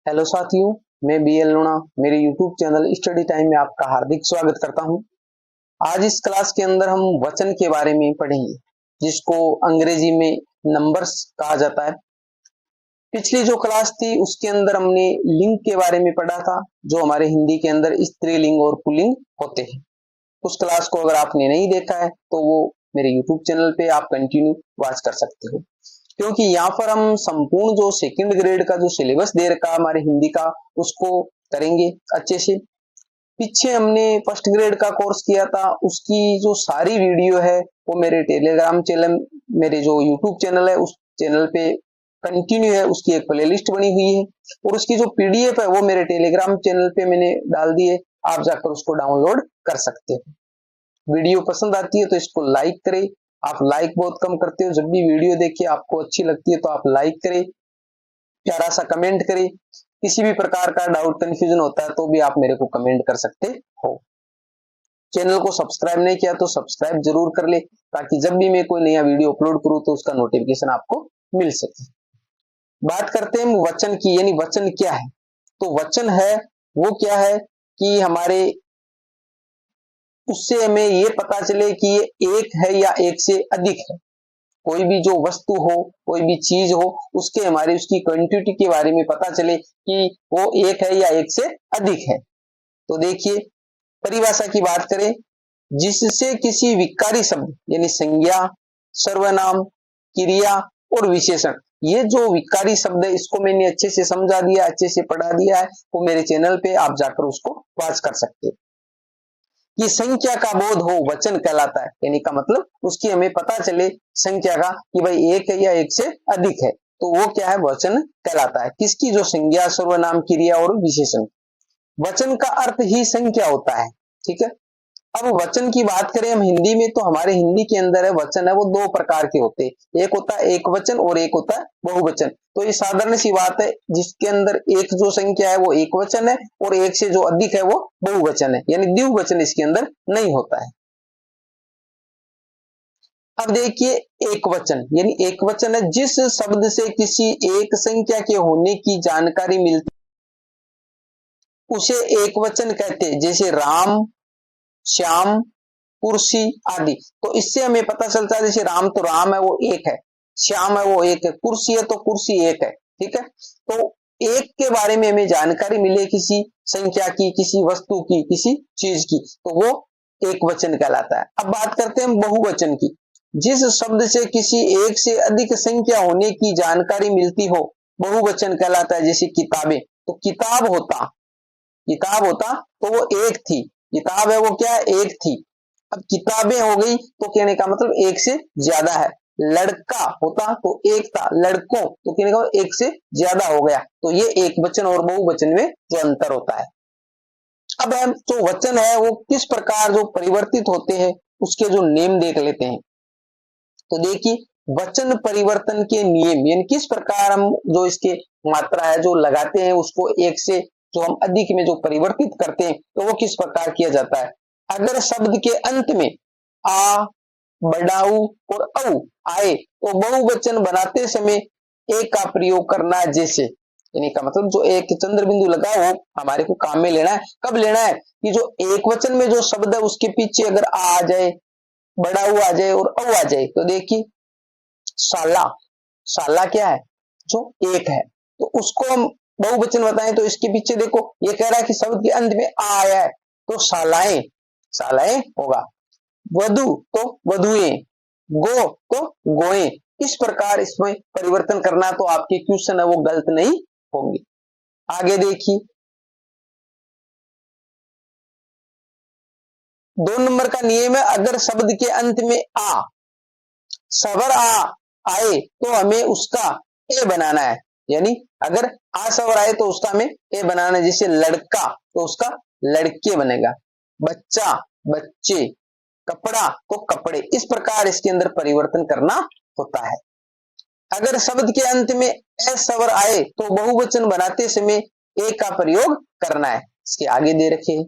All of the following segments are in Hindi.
हेलो साथियों, मैं बीएल लूणा मेरे यूट्यूब चैनल स्टडी टाइम में आपका हार्दिक स्वागत करता हूं। आज इस क्लास के अंदर हम वचन के बारे में पढ़ेंगे, जिसको अंग्रेजी में नंबर्स कहा जाता है। पिछली जो क्लास थी उसके अंदर हमने लिंग के बारे में पढ़ा था, जो हमारे हिंदी के अंदर स्त्रीलिंग और पुल्लिंग होते हैं। उस क्लास को अगर आपने नहीं देखा है तो वो मेरे यूट्यूब चैनल पे आप कंटिन्यू वॉच कर सकते हो, क्योंकि यहाँ पर हम संपूर्ण जो सेकंड ग्रेड का जो सिलेबस दे रखा हमारे हिंदी का उसको करेंगे अच्छे से। पीछे हमने फर्स्ट ग्रेड का कोर्स किया था, उसकी जो सारी वीडियो है वो मेरे टेलीग्राम चैनल, मेरे जो यूट्यूब चैनल है उस चैनल पे कंटिन्यू है। उसकी एक प्लेलिस्ट बनी हुई है और उसकी जो पीडीएफ है वो मेरे टेलीग्राम चैनल पे मैंने डाल दी है, आप जाकर उसको डाउनलोड कर सकते हो। वीडियो पसंद आती है तो इसको लाइक करें। आप लाइक बहुत कम करते हो, जब भी वीडियो देखिए आपको अच्छी लगती है तो आप लाइक करें, प्यारा सा कमेंट करें। किसी भी प्रकार का डाउट कंफ्यूजन होता है तो भी आप मेरे को कमेंट कर सकते हो। चैनल को सब्सक्राइब नहीं किया तो सब्सक्राइब जरूर कर ले, ताकि जब भी मैं कोई नया वीडियो अपलोड करूं तो उसका नोटिफिकेशन आपको मिल सके। बात करते हैं वचन की, यानी वचन क्या है। तो वचन है वो क्या है कि हमारे उससे हमें ये पता चले कि ये एक है या एक से अधिक है। कोई भी जो वस्तु हो, कोई भी चीज हो, उसके हमारे उसकी क्वांटिटी के बारे में पता चले कि वो एक है या एक से अधिक है। तो देखिए, परिभाषा की बात करें, जिससे किसी विकारी शब्द यानी संज्ञा, सर्वनाम, क्रिया और विशेषण, ये जो विकारी शब्द है इसको मैंने अच्छे से समझा दिया, अच्छे से पढ़ा दिया है, वो मेरे चैनल पे आप जाकर उसको वॉच कर सकते हो। कि संख्या का बोध हो वचन कहलाता है, यानी का मतलब उसकी हमें पता चले संख्या का कि भाई एक है या एक से अधिक है, तो वो क्या है, वचन कहलाता है। किसकी, जो संज्ञा, सर्वनाम, क्रिया और विशेषण। वचन का अर्थ ही संख्या होता है, ठीक है। अब वचन की बात करें हम हिंदी में, तो हमारे हिंदी के अंदर है वचन है वो दो प्रकार के होते हैं, एक होता है एक वचन और एक होता है बहुवचन। तो ये साधारण सी बात है, जिसके अंदर एक जो संख्या है वो एक वचन है और एक से जो अधिक है वो बहुवचन है, यानी द्विवचन इसके अंदर नहीं होता है। अब देखिए, एक वचन यानी एक वचन है जिस शब्द से किसी एक संख्या के होने की जानकारी मिलती उसे एक वचन कहते हैं, जैसे राम, श्याम, कुर्सी आदि। तो इससे हमें पता चलता है, जैसे राम तो राम है वो एक है, श्याम है वो एक है, कुर्सी है तो कुर्सी एक है, ठीक है। तो एक के बारे में हमें जानकारी मिले किसी संख्या की, किसी वस्तु की, किसी चीज की, तो वो एक वचन कहलाता है। अब बात करते हैं बहुवचन की। जिस शब्द से किसी एक से अधिक संख्या होने की जानकारी मिलती हो बहुवचन कहलाता है, जैसे किताबें। तो किताब होता तो वो एक थी, किताब है वो क्या है, एक थी। अब किताबें हो गई तो कहने का मतलब एक से ज्यादा है। लड़का होता तो एक था, लड़कों तो कहने का एक से ज्यादा हो गया। तो ये एक वचन और बहुवचन में जो अंतर होता है। अब हम जो वचन है वो किस प्रकार जो परिवर्तित होते हैं उसके जो नियम देख लेते हैं। तो देखिए, वचन परिवर्तन के नियम, यानी किस प्रकार हम जो इसके मात्रा है जो लगाते हैं उसको एक से जो हम अधिक में जो परिवर्तित करते हैं तो वो किस प्रकार किया जाता है। अगर शब्द के अंत में आ, बड़ाऊ और औ आए तो बहुवचन बनाते समय एक का प्रयोग करना है, जैसे, यानी का मतलब जो एक चंद्र बिंदु लगा हो हमारे को काम में लेना है। कब लेना है कि जो एक वचन में जो शब्द है उसके पीछे अगर आ जाए, बड़ाऊ आ जाए और औ आ जाए। तो देखिए, साला, साला क्या है, जो एक है, तो उसको हम बहुवचन बताएं तो इसके पीछे देखो ये कह रहा है कि शब्द के अंत में आ आया है तो सालाएं, सालाएं होगा। वधु तो वधुएं, गो तो गोएं। इस प्रकार इसमें परिवर्तन करना तो आपके क्वेश्चन है वो गलत नहीं होंगे। आगे देखिए, 2 नंबर का नियम है, अगर शब्द के अंत में आ सवर आए तो हमें उसका ए बनाना है, यानी अगर आ सवर आए तो उसका हमें ए बनाना है। जैसे लड़का तो उसका लड़के बनेगा, बच्चा बच्चे, कपड़ा तो कपड़े। इस प्रकार इसके अंदर परिवर्तन करना होता है। अगर शब्द के अंत में ए सवर आए तो बहुवचन बनाते समय ए का प्रयोग करना है। इसके आगे दे रखे हैं,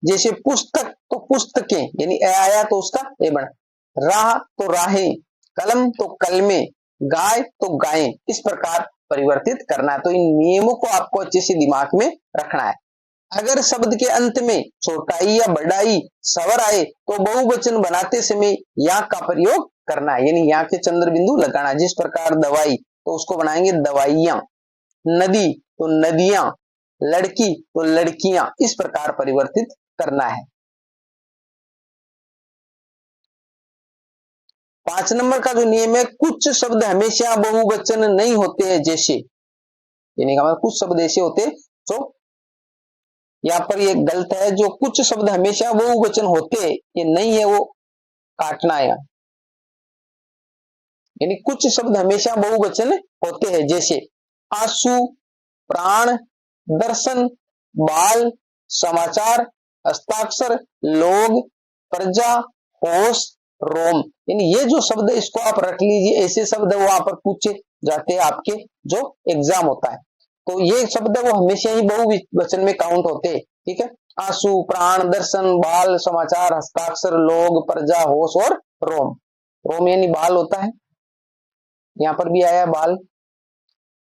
जैसे पुस्तक तो पुस्तकें, यानी ए आया तो उसका ए बना, राह तो राहें, कलम तो कलमें, गाय तो गायें। इस प्रकार परिवर्तित करना है। तो इन नियमों को आपको अच्छे से दिमाग में रखना है। अगर शब्द के अंत में छोटाई या बड़ाई स्वर आए तो बहुवचन बनाते समय या का प्रयोग करना है, यानी यहाँ के चंद्र बिंदु लगाना है। जिस प्रकार दवाई तो उसको बनाएंगे दवाइयां, नदी तो नदियां, लड़की तो लड़कियां, इस प्रकार परिवर्तित करना है। 5 नंबर का जो नियम है, कुछ शब्द हमेशा बहुवचन नहीं होते हैं, जैसे यानी का मतलब कुछ शब्द ऐसे होते जो यहाँ पर ये गलत है, जो कुछ शब्द हमेशा बहुवचन होते हैं ये नहीं है, वो काटना है। यानी कुछ शब्द हमेशा बहुवचन होते हैं, जैसे आंसू, प्राण, दर्शन, बाल, समाचार, हस्ताक्षर, लोग, प्रजा, होश, रोम। यानी ये जो शब्द है इसको आप रख लीजिए, ऐसे शब्द वहां पर पूछे जाते हैं आपके जो एग्जाम होता है। तो ये शब्द वो हमेशा ही बहुवचन में काउंट होते हैं, ठीक है। आंसू, प्राण, दर्शन, बाल, समाचार, हस्ताक्षर, लोग, प्रजा, होश और रोम। रोम यानी बाल होता है, यहाँ पर भी आया बाल।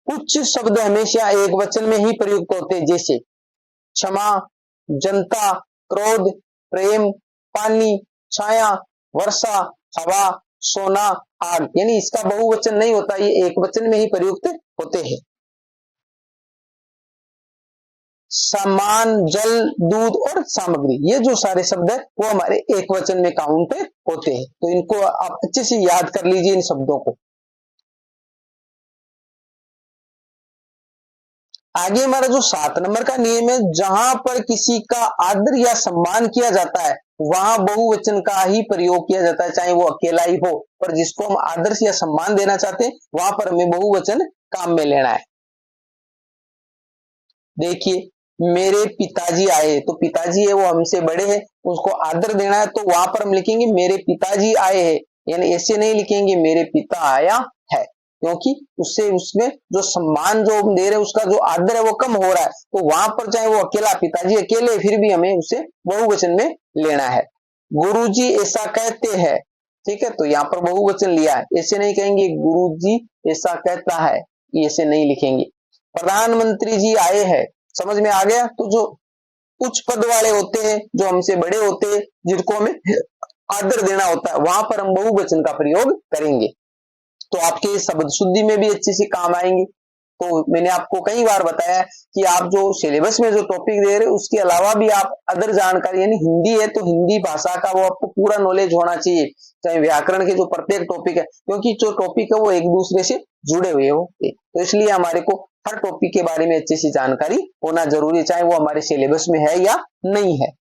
कुछ शब्द हमेशा एक वचन में ही प्रयुक्त होते हैं, जैसे क्षमा, जनता, क्रोध, प्रेम, पानी, छाया, वर्षा, हवा, सोना, आग। यानी इसका बहुवचन नहीं होता, ये एक वचन में ही प्रयुक्त होते हैं। सामान, जल, दूध और सामग्री, ये जो सारे शब्द है वो हमारे एक वचन में काउंट होते हैं। तो इनको आप अच्छे से याद कर लीजिए इन शब्दों को। आगे हमारा जो 7 नंबर का नियम है, जहां पर किसी का आदर या सम्मान किया जाता है वहां बहुवचन का ही प्रयोग किया जाता है, चाहे वो अकेला ही हो, पर जिसको हम आदर या सम्मान देना चाहते हैं वहां पर हमें बहुवचन काम में लेना है। देखिए, मेरे पिताजी आए, तो पिताजी है वो हमसे बड़े हैं, उसको आदर देना है, तो वहां पर हम लिखेंगे मेरे पिताजी आए हैं, यानी ऐसे नहीं लिखेंगे मेरे पिता आया है, क्योंकि उससे उसमें जो सम्मान जो हम दे रहे हैं उसका जो आदर है वो कम हो रहा है। तो वहां पर चाहे वो अकेला, पिताजी अकेले, फिर भी हमें उसे बहुवचन में लेना है। गुरुजी ऐसा कहते हैं, ठीक है, तो यहाँ पर बहुवचन लिया है, ऐसे नहीं कहेंगे गुरुजी ऐसा कहता है, ऐसे नहीं लिखेंगे। प्रधानमंत्री जी आए हैं, समझ में आ गया। तो जो उच्च पद वाले होते हैं, जो हमसे बड़े होते हैं, जिनको हमें आदर देना होता है, वहां पर हम बहुवचन का प्रयोग करेंगे। तो आपके शब्द शुद्धि में भी अच्छी सी काम आएंगे। तो मैंने आपको कई बार बताया कि आप जो सिलेबस में जो टॉपिक दे रहे हैं उसके अलावा भी आप अदर जानकारी, यानी हिंदी है तो हिंदी भाषा का वो आपको पूरा नॉलेज होना चाहिए, चाहे व्याकरण के जो प्रत्येक टॉपिक है, क्योंकि जो टॉपिक है वो एक दूसरे से जुड़े हुए होते, तो इसलिए हमारे को हर टॉपिक के बारे में अच्छी सी जानकारी होना जरूरी है, चाहे वो हमारे सिलेबस में है या नहीं है।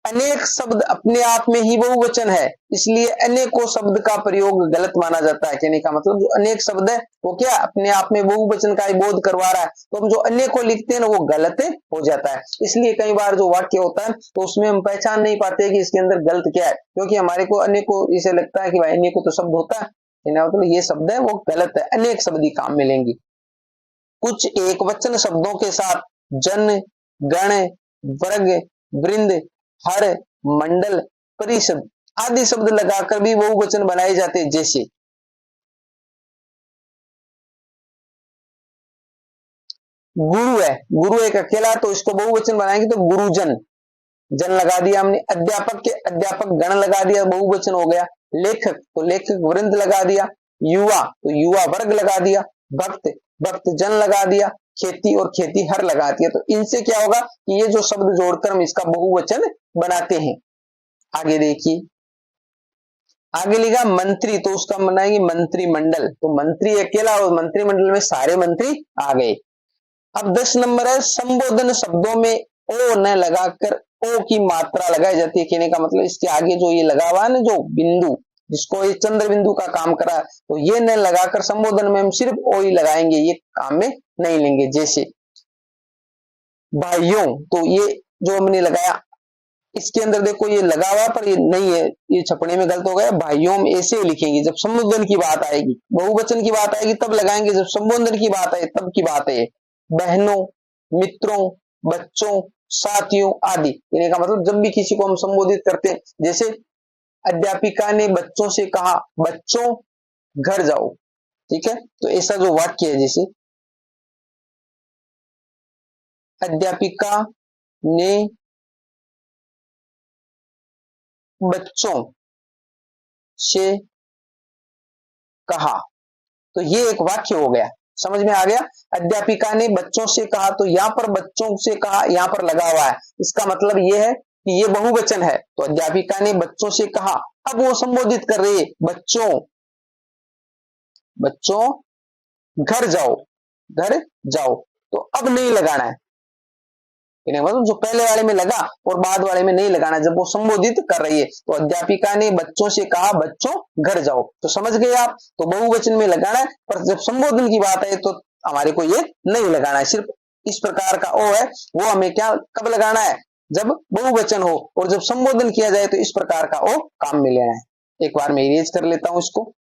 अनेक शब्द अपने आप में ही बहुवचन है, इसलिए अनेकों शब्द का प्रयोग गलत माना जाता है। कहने का मतलब जो अनेक शब्द है वो क्या अपने आप में बहुवचन का ही बोध करवा रहा है, तो हम जो अनेकों लिखते हैं ना वो गलत हो जाता है। इसलिए कई बार जो वाक्य होता है तो उसमें हम पहचान नहीं पाते कि इसके अंदर गलत क्या है, क्योंकि हमारे को अनेकों इसे लगता है कि भाई अनेकों तो शब्द होता है, मतलब ये शब्द है वो गलत है, अनेक शब्द ही काम में लेंगे। कुछ एक वचन शब्दों के साथ जन, गण, वर्ग, वृंद, हर, मंडल, परिषद आदि शब्द लगाकर भी बहुवचन बनाए जाते हैं, जैसे गुरु है, गुरु एक अकेला, तो इसको बहुवचन बनाएंगे तो गुरुजन, जन लगा दिया हमने। अध्यापक के अध्यापक गण लगा दिया, बहुवचन हो गया। लेखक तो लेखक वृंद लगा दिया। युवा तो युवा वर्ग लगा दिया। भक्त भक्त जन लगा दिया। खेती और खेती हर लगा दिया। तो इनसे क्या होगा कि ये जो शब्द जोड़कर हम इसका बहुवचन बनाते हैं। आगे देखिए, आगे लिखा मंत्री, तो उसका बनाएंगे मंत्रिमंडल, तो मंत्री अकेला और मंत्रिमंडल में सारे मंत्री आ गए। अब 10 नंबर है, संबोधन शब्दों में ओ न लगाकर ओ की मात्रा लगाई जाती है। कहने का मतलब इसके आगे जो ये लगा हुआ है ना जो बिंदु, जिसको ये चंद्र बिंदु का काम करा, तो ये न लगाकर संबोधन में हम सिर्फ ओ ही लगाएंगे, ये काम में नहीं लेंगे। जैसे भाइयों, तो ये जो हमने लगाया इसके अंदर देखो ये लगा हुआ पर ये नहीं है, ये छपने में गलत हो गया। भाइयों हम ऐसे ही लिखेंगे, जब संबोधन की बात आएगी, बहुवचन की बात आएगी तब लगाएंगे, जब संबोधन की बात आए तब की बात है। बहनों, मित्रों, बच्चों, साथियों आदि, इन्हें का मतलब जब भी किसी को हम संबोधित करते हैं, जैसे अध्यापिका ने बच्चों से कहा बच्चों घर जाओ, ठीक है, तो ऐसा जो वाक्य है, जैसे अध्यापिका ने बच्चों से कहा। तो ये एक वाक्य हो गया, समझ में आ गया। अध्यापिका ने बच्चों से कहा, तो यहां पर बच्चों से कहा यहां पर लगा हुआ है, इसका मतलब ये है कि ये बहुवचन है। तो अध्यापिका ने बच्चों से कहा, अब वो संबोधित कर रही है, बच्चों बच्चों घर जाओ, घर जाओ। तो अब नहीं लगाना है, मतलब जो पहले वाले में लगा और बाद वाले में नहीं लगाना जब वो संबोधित कर रही है। तो अध्यापिका ने बच्चों से कहा, बच्चों घर जाओ। तो समझ गए आप, तो बहुवचन में लगाना है, पर जब संबोधन की बात है तो हमारे को ये नहीं लगाना है। सिर्फ इस प्रकार का ओ है वो हमें क्या कब लगाना है, जब बहुवचन हो, और जब संबोधन किया जाए तो इस प्रकार का ओ काम में लेना है। एक बार मैं इरेज कर लेता हूं इसको।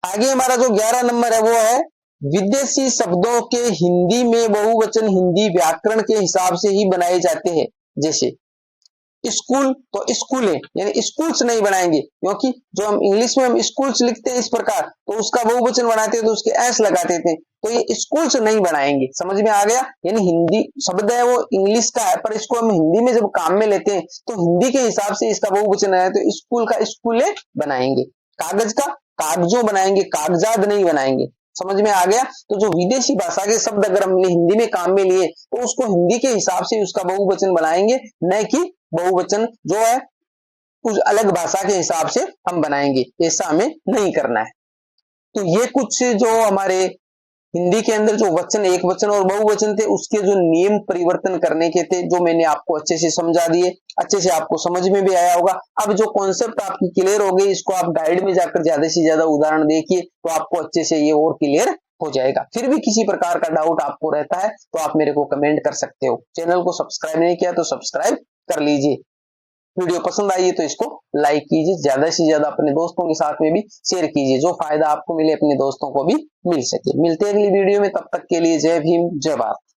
आगे हमारा जो 11 नंबर है वो है विदेशी शब्दों के हिंदी में बहुवचन हिंदी व्याकरण के हिसाब से ही बनाए जाते हैं। जैसे स्कूल, तो स्कूलें यानी स्कूल्स नहीं बनाएंगे, क्योंकि जो हम इंग्लिश में हम स्कूल्स लिखते हैं इस प्रकार, तो उसका बहुवचन बनाते हैं तो उसके एस लगाते थे, तो ये स्कूल्स नहीं बनाएंगे। समझ में आ गया, यानी हिंदी शब्द है वो इंग्लिश का है, पर इसको हम हिंदी में जब काम में लेते हैं तो हिंदी के हिसाब से इसका बहुवचन है, तो स्कूल का स्कूलें बनाएंगे। कागज का कागजों बनाएंगे, कागजात नहीं बनाएंगे। समझ में आ गया। तो जो विदेशी भाषा के शब्द अगर हमने हिंदी में काम में लिए तो उसको हिंदी के हिसाब से उसका बहुवचन बनाएंगे, न कि बहुवचन जो है कुछ अलग भाषा के हिसाब से हम बनाएंगे, ऐसा हमें नहीं करना है। तो ये कुछ जो हमारे हिंदी के अंदर जो वचन एक वचन और बहुवचन थे उसके जो नियम परिवर्तन करने के थे, जो मैंने आपको अच्छे से समझा दिए, अच्छे से आपको समझ में भी आया होगा। अब जो कॉन्सेप्ट आपकी क्लियर हो गई, इसको आप गाइड में जाकर ज्यादा से ज्यादा उदाहरण देखिए तो आपको अच्छे से ये और क्लियर हो जाएगा। फिर भी किसी प्रकार का डाउट आपको रहता है तो आप मेरे को कमेंट कर सकते हो। चैनल को सब्सक्राइब नहीं किया तो सब्सक्राइब कर लीजिए। वीडियो पसंद आई है तो इसको लाइक कीजिए, ज्यादा से ज्यादा अपने दोस्तों के साथ में भी शेयर कीजिए, जो फायदा आपको मिले अपने दोस्तों को भी मिल सके। मिलते हैं अगली वीडियो में, तब तक के लिए जय भीम जय भारत।